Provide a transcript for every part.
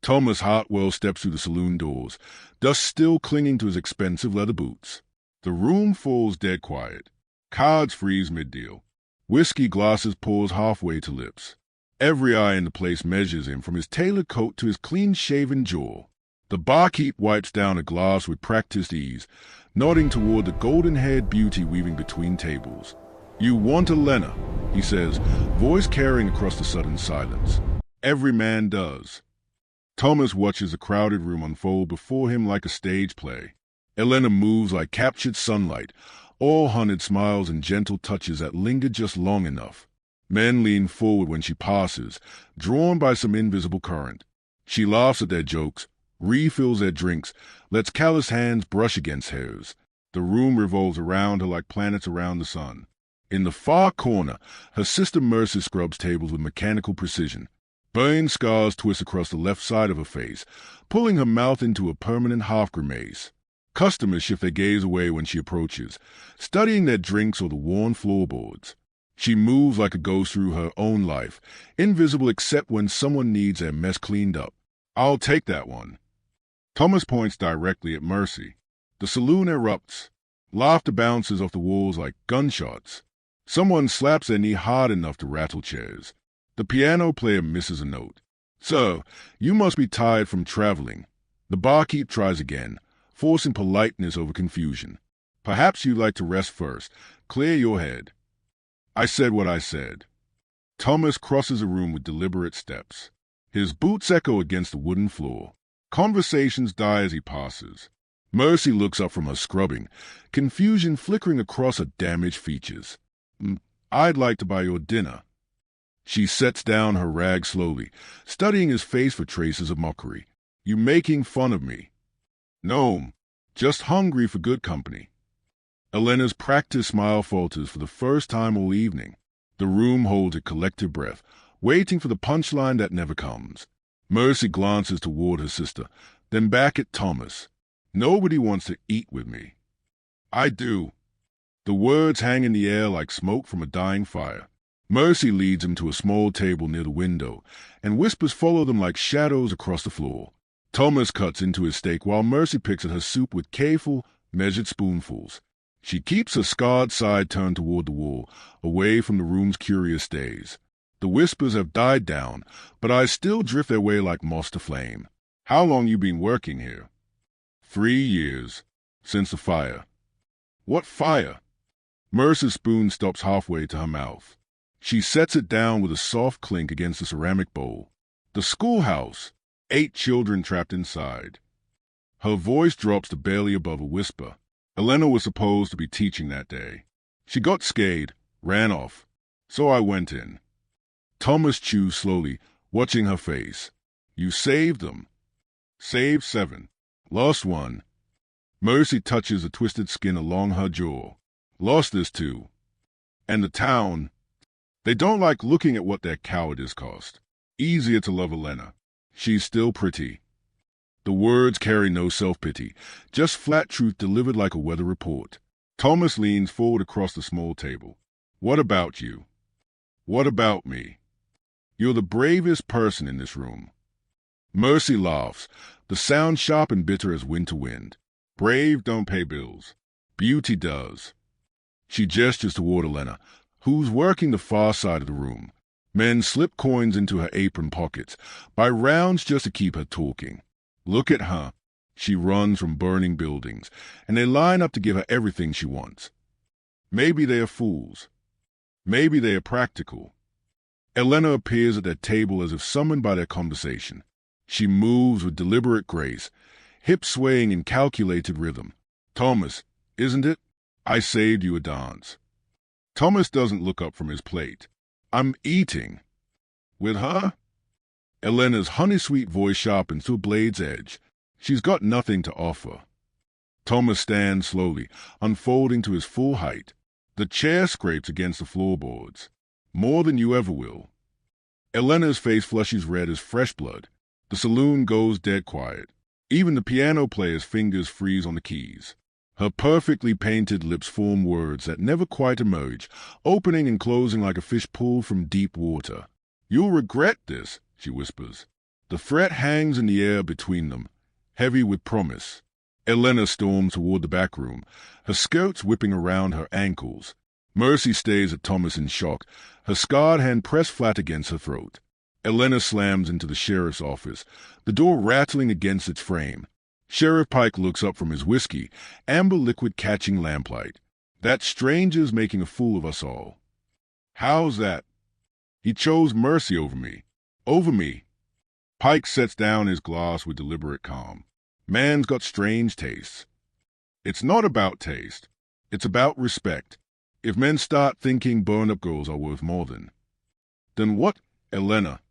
Thomas Hartwell steps through the saloon doors, dust still clinging to his expensive leather boots. The room falls dead quiet. Cards freeze mid-deal. Whiskey glasses pours halfway to lips. Every eye in the place measures him from his tailored coat to his clean-shaven jaw. The barkeep wipes down a glass with practiced ease, nodding toward the golden-haired beauty weaving between tables. "You want Elena," he says, voice carrying across the sudden silence. "Every man does." Thomas watches the crowded room unfold before him like a stage play. Elena moves like captured sunlight, all hunted smiles and gentle touches that linger just long enough. Men lean forward when she passes, drawn by some invisible current. She laughs at their jokes, refills their drinks, lets callous hands brush against hers. The room revolves around her like planets around the sun. In the far corner, her sister Mercy scrubs tables with mechanical precision. Burn scars twist across the left side of her face, pulling her mouth into a permanent half-grimace. Customers shift their gaze away when she approaches, studying their drinks or the worn floorboards. She moves like a ghost through her own life, invisible except when someone needs their mess cleaned up. "I'll take that one." Thomas points directly at Mercy. The saloon erupts. Laughter bounces off the walls like gunshots. Someone slaps their knee hard enough to rattle chairs. The piano player misses a note. "Sir, you must be tired from traveling." The barkeep tries again, forcing politeness over confusion. "Perhaps you'd like to rest first. Clear your head." "I said what I said." Thomas crosses the room with deliberate steps. His boots echo against the wooden floor. Conversations die as he passes. Mercy looks up from her scrubbing, confusion flickering across her damaged features. "I'd like to buy your dinner." She sets down her rag slowly, studying his face for traces of mockery. "You making fun of me?" "No, just hungry for good company." Elena's practiced smile falters for the first time all evening. The room holds a collective breath, waiting for the punchline that never comes. Mercy glances toward her sister, then back at Thomas. "Nobody wants to eat with me." "I do." The words hang in the air like smoke from a dying fire. Mercy leads him to a small table near the window, and whispers follow them like shadows across the floor. Thomas cuts into his steak while Mercy picks at her soup with careful, measured spoonfuls. She keeps her scarred side turned toward the wall, away from the room's curious days. The whispers have died down, but eyes still drift their way like moss to flame. "How long you been working here?" 3 years. Since the fire." "What fire?" Mercy's spoon stops halfway to her mouth. She sets it down with a soft clink against the ceramic bowl. "The schoolhouse. 8 children trapped inside." Her voice drops to barely above a whisper. Elena was supposed to be teaching that day. "She got scared, ran off. So I went in." Thomas chews slowly, watching her face. "You saved them." "Saved 7. Lost 1. Mercy touches the twisted skin along her jaw. "Lost this 2. And the town. They don't like looking at what their cowardice cost. Easier to love Elena. She's still pretty." The words carry no self-pity, just flat truth delivered like a weather report. Thomas leans forward across the small table. "What about you?" "What about me?" "You're the bravest person in this room." Mercy laughs, the sound sharp and bitter as winter wind. "Brave don't pay bills. Beauty does." She gestures toward Elena, who's working the far side of the room. Men slip coins into her apron pockets, by rounds just to keep her talking. "Look at her." She runs from burning buildings, and they line up to give her everything she wants. Maybe they are fools. Maybe they are practical. Elena appears at their table as if summoned by their conversation. She moves with deliberate grace, hips swaying in calculated rhythm. "Thomas, isn't it? I saved you a dance." Thomas doesn't look up from his plate. "I'm eating." "With her?" Elena's honey-sweet voice sharpens to a blade's edge. She's got nothing to offer. Thomas stands slowly, unfolding to his full height. The chair scrapes against the floorboards. "More than you ever will." Elena's face flushes red as fresh blood. The saloon goes dead quiet. Even the piano player's fingers freeze on the keys. Her perfectly painted lips form words that never quite emerge, opening and closing like a fish pulled from deep water. "You'll regret this," she whispers. The threat hangs in the air between them, heavy with promise. Elena storms toward the back room, her skirts whipping around her ankles. Mercy stays at Thomas in shock, her scarred hand pressed flat against her throat. Elena slams into the sheriff's office, the door rattling against its frame. Sheriff Pike looks up from his whiskey, amber liquid catching lamplight. That stranger's making a fool of us all. How's that? He chose Mercy over me. Over me. Pike sets down his glass with deliberate calm. Man's got strange tastes. It's not about taste. It's about respect. If men start thinking burn-up girls are worth more then what, Elena?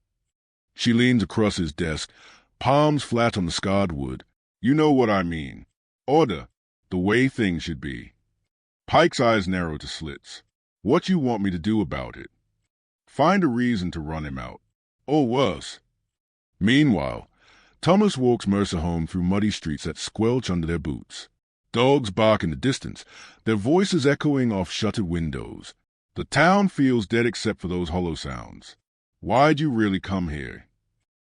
She leans across his desk, palms flat on the scarred wood. You know what I mean. Order, the way things should be. Pike's eyes narrow to slits. What you want me to do about it? Find a reason to run him out. Or worse. Meanwhile, Thomas walks Mercer home through muddy streets that squelch under their boots. Dogs bark in the distance, their voices echoing off shuttered windows. The town feels dead except for those hollow sounds. Why'd you really come here?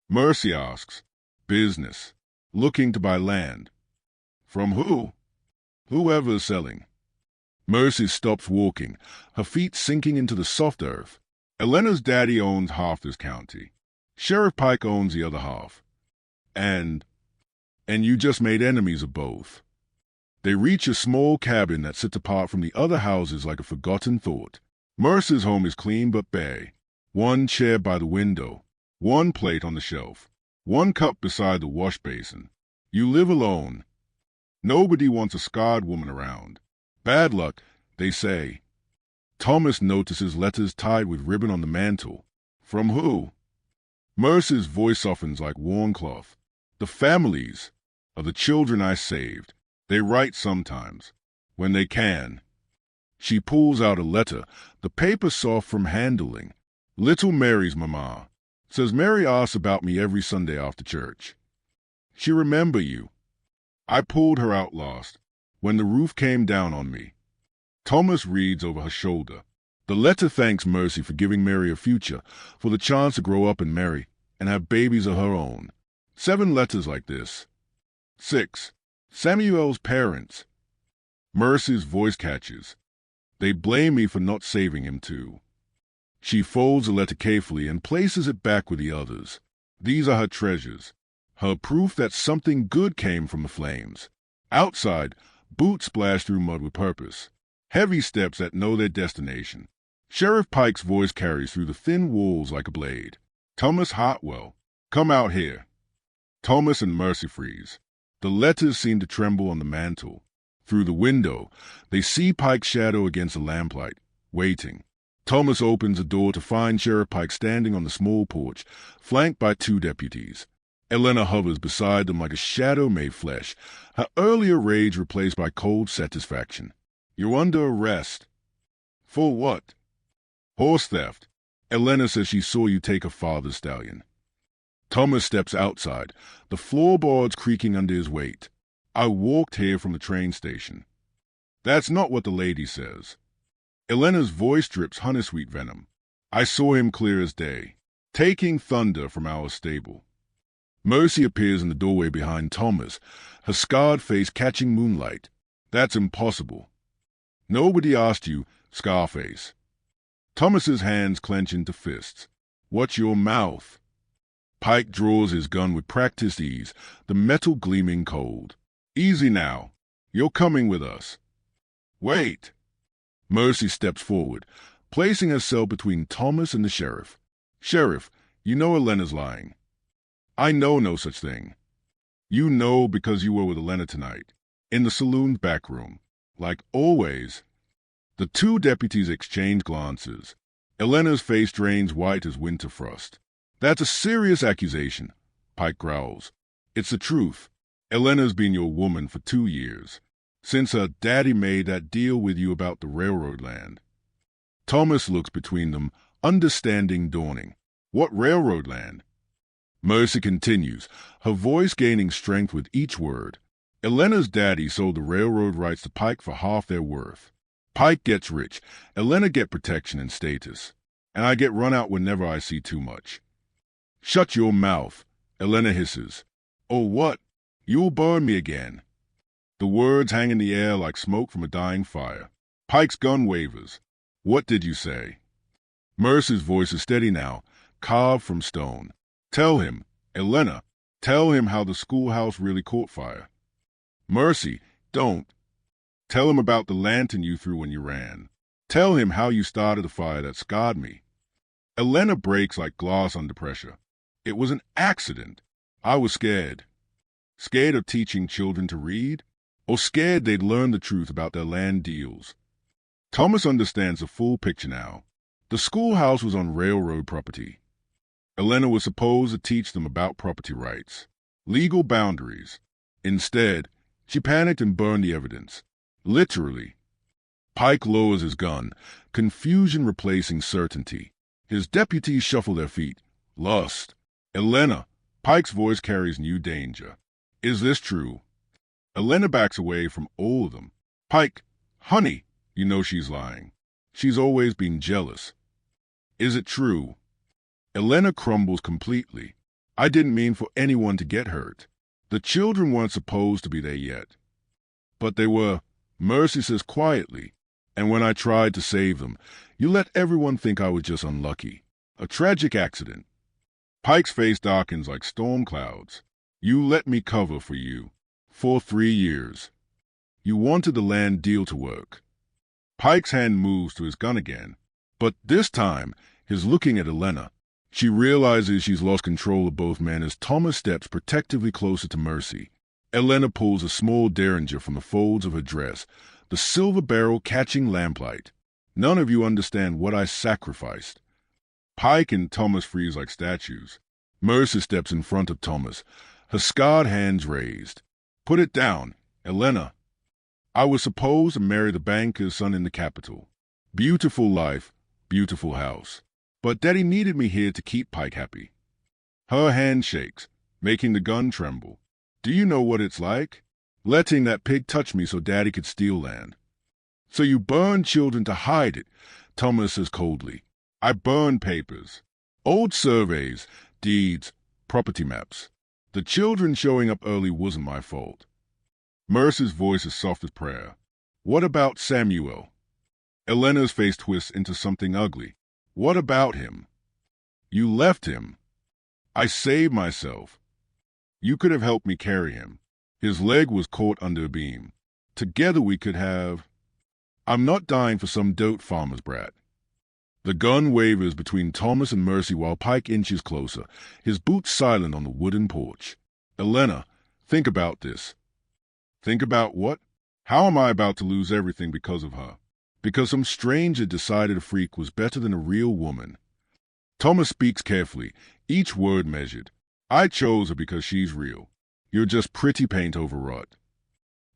Mercy asks. Business. Looking to buy land. From who? Whoever's selling. Mercy stops walking, her feet sinking into the soft earth. Elena's daddy owns half this county. Sheriff Pike owns the other half. And you just made enemies of both. They reach a small cabin that sits apart from the other houses like a forgotten thought. Mercer's home is clean but bare. One chair by the window, one plate on the shelf, one cup beside the wash basin. You live alone. Nobody wants a scarred woman around. Bad luck, they say. Thomas notices letters tied with ribbon on the mantel. From who? Mercer's voice softens like worn cloth. The families of the children I saved. They write sometimes, when they can. She pulls out a letter, the paper soft from handling. Little Mary's mama. Says Mary asks about me every Sunday after church. She remember you. I pulled her out last, when the roof came down on me. Thomas reads over her shoulder. The letter thanks Mercy for giving Mary a future, for the chance to grow up and marry, and have babies of her own. 7 letters like this. 6. Samuel's parents. Mercy's voice catches. They blame me for not saving him too. She folds the letter carefully and places it back with the others. These are her treasures, her proof that something good came from the flames. Outside, boots splash through mud with purpose. Heavy steps that know their destination. Sheriff Pike's voice carries through the thin walls like a blade. Thomas Hartwell, come out here. Thomas and Mercy freeze. The letters seem to tremble on the mantel. Through the window, they see Pike's shadow against the lamplight, waiting. Thomas opens the door to find Sheriff Pike standing on the small porch, flanked by 2 deputies. Elena hovers beside them like a shadow made flesh, her earlier rage replaced by cold satisfaction. You're under arrest. For what? Horse theft. Elena says she saw you take her father's stallion. Thomas steps outside, the floorboards creaking under his weight. I walked here from the train station. That's not what the lady says. Elena's voice drips honey-sweet venom. I saw him clear as day, taking thunder from our stable. Mercy appears in the doorway behind Thomas, her scarred face catching moonlight. That's impossible. Nobody asked you, Scarface. Thomas's hands clench into fists. Watch your mouth. Pike draws his gun with practiced ease, the metal gleaming cold. Easy now. You're coming with us. Wait. Mercy steps forward, placing herself between Thomas and the sheriff. Sheriff, you know Elena's lying. I know no such thing. You know because you were with Elena tonight, in the saloon's back room. Like always. The 2 deputies exchange glances. Elena's face drains white as winter frost. That's a serious accusation, Pike growls. It's the truth. Elena's been your woman for 2 years, since her daddy made that deal with you about the railroad land. Thomas looks between them, understanding dawning. What railroad land? Mercy continues, her voice gaining strength with each word. Elena's daddy sold the railroad rights to Pike for half their worth. Pike gets rich, Elena get protection and status, and I get run out whenever I see too much. Shut your mouth, Elena hisses. Oh, what? You'll burn me again. The words hang in the air like smoke from a dying fire. Pike's gun wavers. What did you say? Mercy's voice is steady now, carved from stone. Tell him, Elena, tell him how the schoolhouse really caught fire. Mercy, don't. Tell him about the lantern you threw when you ran. Tell him how you started the fire that scarred me. Elena breaks like glass under pressure. It was an accident. I was scared. Scared of teaching children to read? Or scared they'd learn the truth about their land deals? Thomas understands the full picture now. The schoolhouse was on railroad property. Elena was supposed to teach them about property rights, legal boundaries. Instead, she panicked and burned the evidence. Literally. Pike lowers his gun, confusion replacing certainty. His deputies shuffle their feet. Lust. Elena. Pike's voice carries new danger. Is this true? Elena backs away from all of them. Pike, honey, you know she's lying. She's always been jealous. Is it true? Elena crumbles completely. I didn't mean for anyone to get hurt. The children weren't supposed to be there yet. But they were, Mercy says quietly. And when I tried to save them, you let everyone think I was just unlucky. A tragic accident. Pike's face darkens like storm clouds. You let me cover for you. For 3 years. You wanted the land deal to work. Pike's hand moves to his gun again. But this time, he's looking at Elena. She realizes she's lost control of both men as Thomas steps protectively closer to Mercy. Elena pulls a small derringer from the folds of her dress, the silver barrel catching lamplight. None of you understand what I sacrificed. Pike and Thomas freeze like statues. Mercy steps in front of Thomas, her scarred hands raised. Put it down, Elena. I was supposed to marry the banker's son in the capital. Beautiful life, beautiful house. But Daddy needed me here to keep Pike happy. Her hand shakes, making the gun tremble. Do you know what it's like? Letting that pig touch me so Daddy could steal land. So you burn children to hide it, Thomas says coldly. I burn papers. Old surveys, deeds, property maps. The children showing up early wasn't my fault. Mercy's voice is soft as prayer. What about Samuel? Elena's face twists into something ugly. What about him? You left him. I saved myself. You could have helped me carry him. His leg was caught under a beam. Together we could have... I'm not dying for some dote farmer's brat. The gun wavers between Thomas and Mercy while Pike inches closer, his boots silent on the wooden porch. Elena, think about this. Think about what? How am I about to lose everything because of her? Because some stranger decided a freak was better than a real woman. Thomas speaks carefully, each word measured. I chose her because she's real. You're just pretty paint overwrought.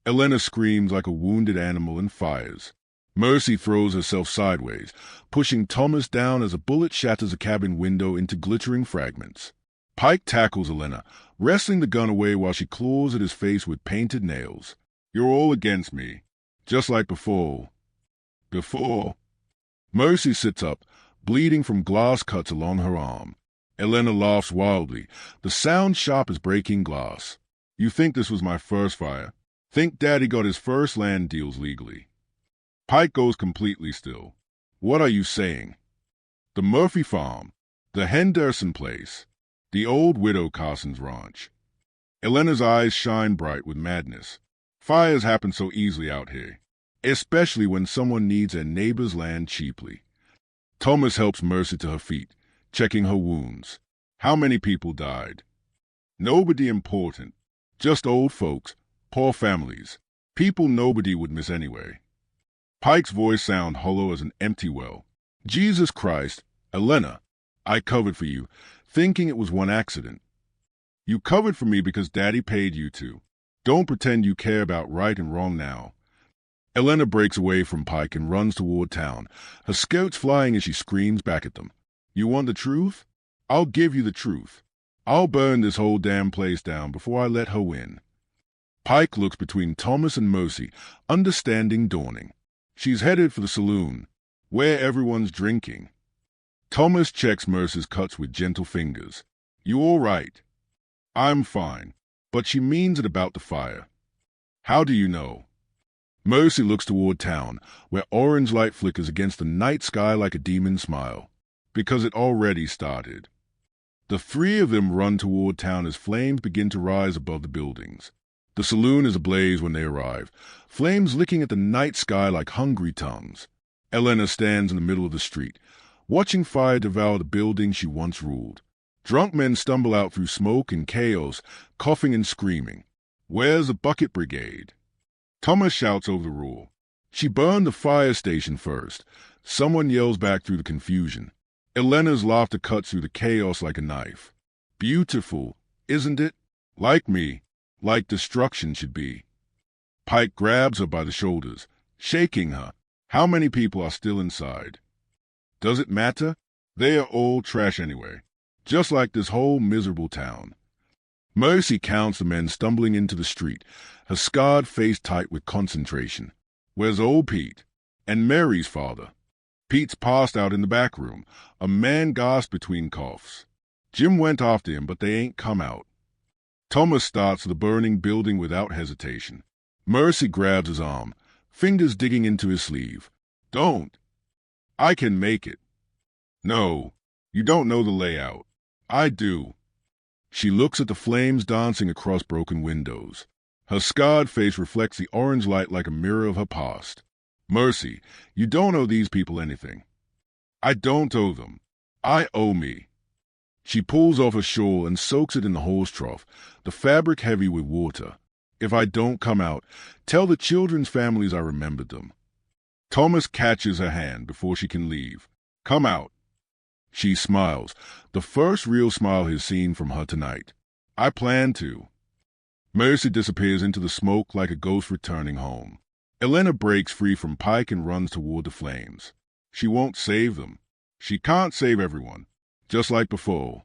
Elena screams like a wounded animal and fires. Mercy throws herself sideways, pushing Thomas down as a bullet shatters a cabin window into glittering fragments. Pike tackles Elena, wresting the gun away while she claws at his face with painted nails. You're all against me, just like before. Before. Mercy sits up, bleeding from glass cuts along her arm. Elena laughs wildly, the sound sharp as breaking glass. You think this was my first fire? Think Daddy got his first land deals legally? Pike goes completely still. What are you saying? The Murphy farm, the Henderson place, the old widow Carson's ranch. Elena's eyes shine bright with madness. Fires happen so easily out here, especially when someone needs their neighbor's land cheaply. Thomas helps Mercy to her feet, checking her wounds. How many people died? Nobody important. Just old folks, poor families, people nobody would miss anyway. Pike's voice sounds hollow as an empty well. Jesus Christ, Elena, I covered for you, thinking it was one accident. You covered for me because Daddy paid you to. Don't pretend you care about right and wrong now. Elena breaks away from Pike and runs toward town, her skirts flying as she screams back at them. You want the truth? I'll give you the truth. I'll burn this whole damn place down before I let her win. Pike looks between Thomas and Mercy, understanding dawning. She's headed for the saloon, where everyone's drinking. Thomas checks Mercy's cuts with gentle fingers. You all right? I'm fine, but she means it about the fire. How do you know? Mercy looks toward town, where orange light flickers against the night sky like a demon's smile. Because it already started. The three of them run toward town as flames begin to rise above the buildings. The saloon is ablaze when they arrive, flames licking at the night sky like hungry tongues. Elena stands in the middle of the street, watching fire devour the building she once ruled. Drunk men stumble out through smoke and chaos, coughing and screaming. Where's the bucket brigade? Thomas shouts over the roar. She burned the fire station first. Someone yells back through the confusion. Elena's laughter cuts through the chaos like a knife. Beautiful, isn't it? Like me, like destruction should be. Pike grabs her by the shoulders, shaking her. How many people are still inside? Does it matter? They are all trash anyway, just like this whole miserable town. Mercy counts the men stumbling into the street, her scarred face tight with concentration. Where's old Pete? And Mary's father? Pete's passed out in the back room. A man gasped between coughs. Jim went after him, but they ain't come out. Thomas starts the burning building without hesitation. Mercy grabs his arm, fingers digging into his sleeve. Don't. I can make it. No, you don't know the layout. I do. She looks at the flames dancing across broken windows. Her scarred face reflects the orange light like a mirror of her past. Mercy, you don't owe these people anything. I don't owe them. I owe me. She pulls off her shawl and soaks it in the horse trough, the fabric heavy with water. If I don't come out, tell the children's families I remembered them. Thomas catches her hand before she can leave. Come out. She smiles, the first real smile he's seen from her tonight. I plan to. Mercy disappears into the smoke like a ghost returning home. Elena breaks free from Pike and runs toward the flames. She won't save them. She can't save everyone, just like before.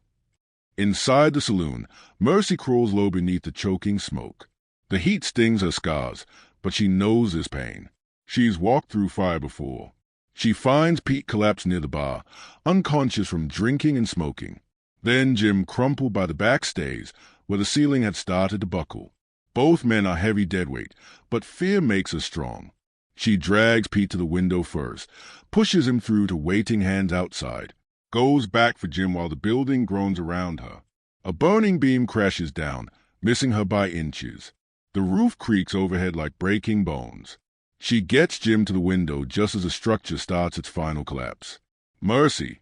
Inside the saloon, Mercy crawls low beneath the choking smoke. The heat stings her scars, but she knows this pain. She's walked through fire before. She finds Pete collapsed near the bar, unconscious from drinking and smoking. Then Jim crumpled by the backstays, where the ceiling had started to buckle. Both men are heavy deadweight, but fear makes her strong. She drags Pete to the window first, pushes him through to waiting hands outside, goes back for Jim while the building groans around her. A burning beam crashes down, missing her by inches. The roof creaks overhead like breaking bones. She gets Jim to the window just as the structure starts its final collapse. Mercy!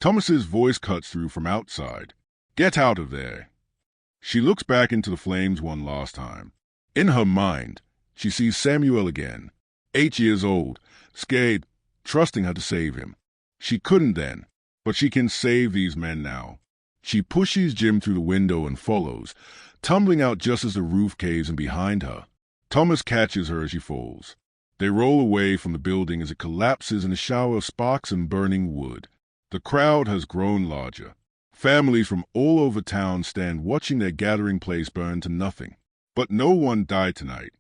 Thomas's voice cuts through from outside. Get out of there! She looks back into the flames one last time. In her mind, she sees Samuel again, 8 years old, scared, trusting her to save him. She couldn't then, but she can save these men now. She pushes Jim through the window and follows, tumbling out just as the roof caves in behind her. Thomas catches her as she falls. They roll away from the building as it collapses in a shower of sparks and burning wood. The crowd has grown larger. Families from all over town stand watching their gathering place burn to nothing. But no one died tonight.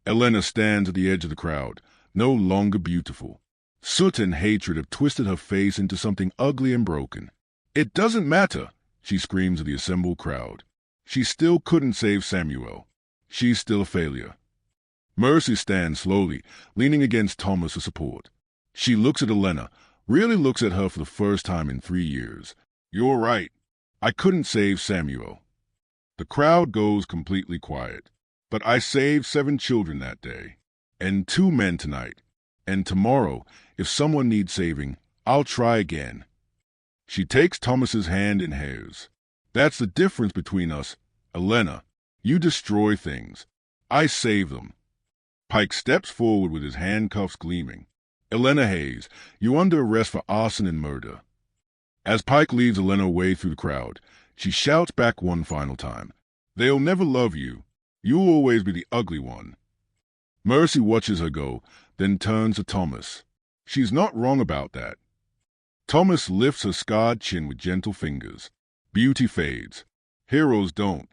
Elena stands at the edge of the crowd, no longer beautiful. Soot and hatred have twisted her face into something ugly and broken. It doesn't matter, she screams at the assembled crowd. She still couldn't save Samuel. She's still a failure. Mercy stands slowly, leaning against Thomas for support. She looks at Elena, really looks at her for the first time in 3 years. You're right. I couldn't save Samuel. The crowd goes completely quiet. But I saved 7 children that day, and 2 men tonight. And tomorrow, if someone needs saving, I'll try again. She takes Thomas's hand in hers. That's the difference between us. Elena, you destroy things. I save them. Pike steps forward with his handcuffs gleaming. Elena Hayes, you're under arrest for arson and murder. As Pike leads Elena away through the crowd, she shouts back one final time. They'll never love you. You'll always be the ugly one. Mercy watches her go, then turns to Thomas. She's not wrong about that. Thomas lifts her scarred chin with gentle fingers. Beauty fades. Heroes don't.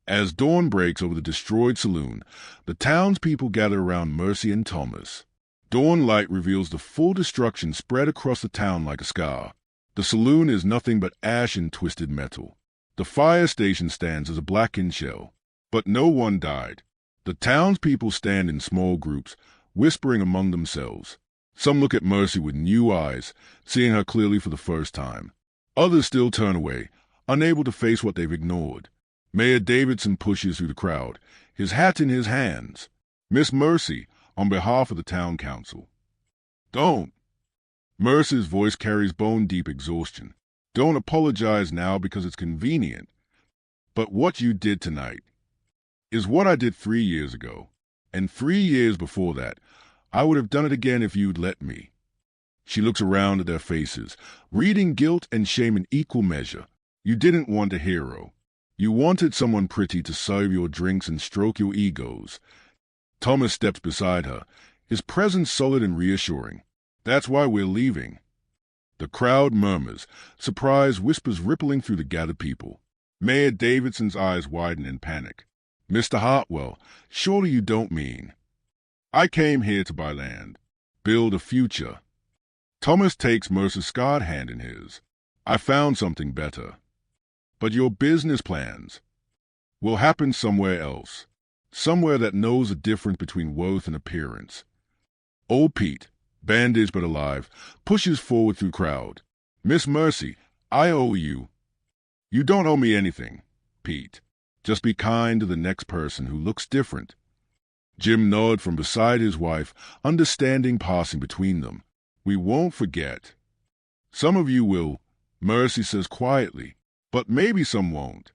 As dawn breaks over the destroyed saloon, the townspeople gather around Mercy and Thomas. Dawn light reveals the full destruction spread across the town like a scar. The saloon is nothing but ash and twisted metal. The The fire station stands as a blackened shell, but no one died. The townspeople stand in small groups, whispering among themselves. Some look at Mercy with new eyes, seeing her clearly for the first time. Others still turn away, unable to face what they've ignored. Mayor Davidson pushes through the crowd, his hat in his hands. Miss Mercy, on behalf of the town council. Don't. Mercy's voice carries bone-deep exhaustion. Don't apologize now because it's convenient. But what you did tonight is what I did 3 years ago. And 3 years before that, I would have done it again if you'd let me. She looks around at their faces, reading guilt and shame in equal measure. You didn't want a hero. You wanted someone pretty to serve your drinks and stroke your egos. Thomas steps beside her, his presence solid and reassuring. That's why we're leaving. The crowd murmurs, surprise whispers rippling through the gathered people. Mayor Davidson's eyes widen in panic. Mr. Hartwell, surely you don't mean... I came here to buy land, build a future. Thomas takes Mercer's scarred hand in his. I found something better. But your business plans will happen somewhere else, somewhere that knows the difference between worth and appearance. Old Pete, bandaged but alive, pushes forward through crowd. Miss Mercy, I owe you. You don't owe me anything, Pete. Just be kind to the next person who looks different. Jim nods from beside his wife, understanding passing between them. We won't forget. Some of you will, Mercy says quietly, but maybe some won't.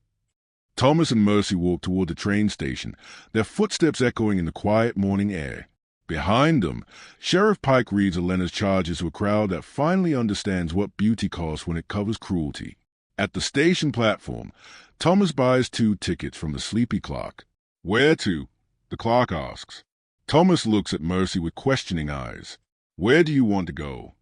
Thomas and Mercy walk toward the train station, their footsteps echoing in the quiet morning air. Behind them, Sheriff Pike reads Elena's charges to a crowd that finally understands what beauty costs when it covers cruelty. At the station platform, Thomas buys 2 tickets from the sleepy clock. Where to? The clock asks. Thomas looks at Mercy with questioning eyes. Where do you want to go?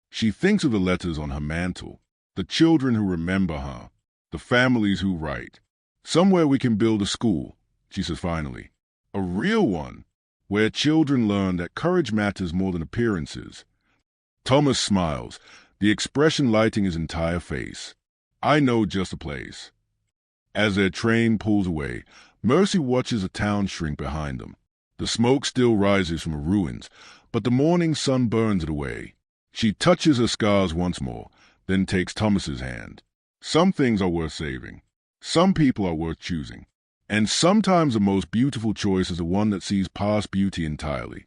She thinks of the letters on her mantle, the children who remember her, the families who write. Somewhere we can build a school, she says finally. A real one, where children learn that courage matters more than appearances. Thomas smiles, the expression lighting his entire face. I know just a place. As their train pulls away, Mercy watches the town shrink behind them. The smoke still rises from the ruins, but the morning sun burns it away. She touches her scars once more, then takes Thomas's hand. Some things are worth saving. Some people are worth choosing. And sometimes the most beautiful choice is the one that sees past beauty entirely.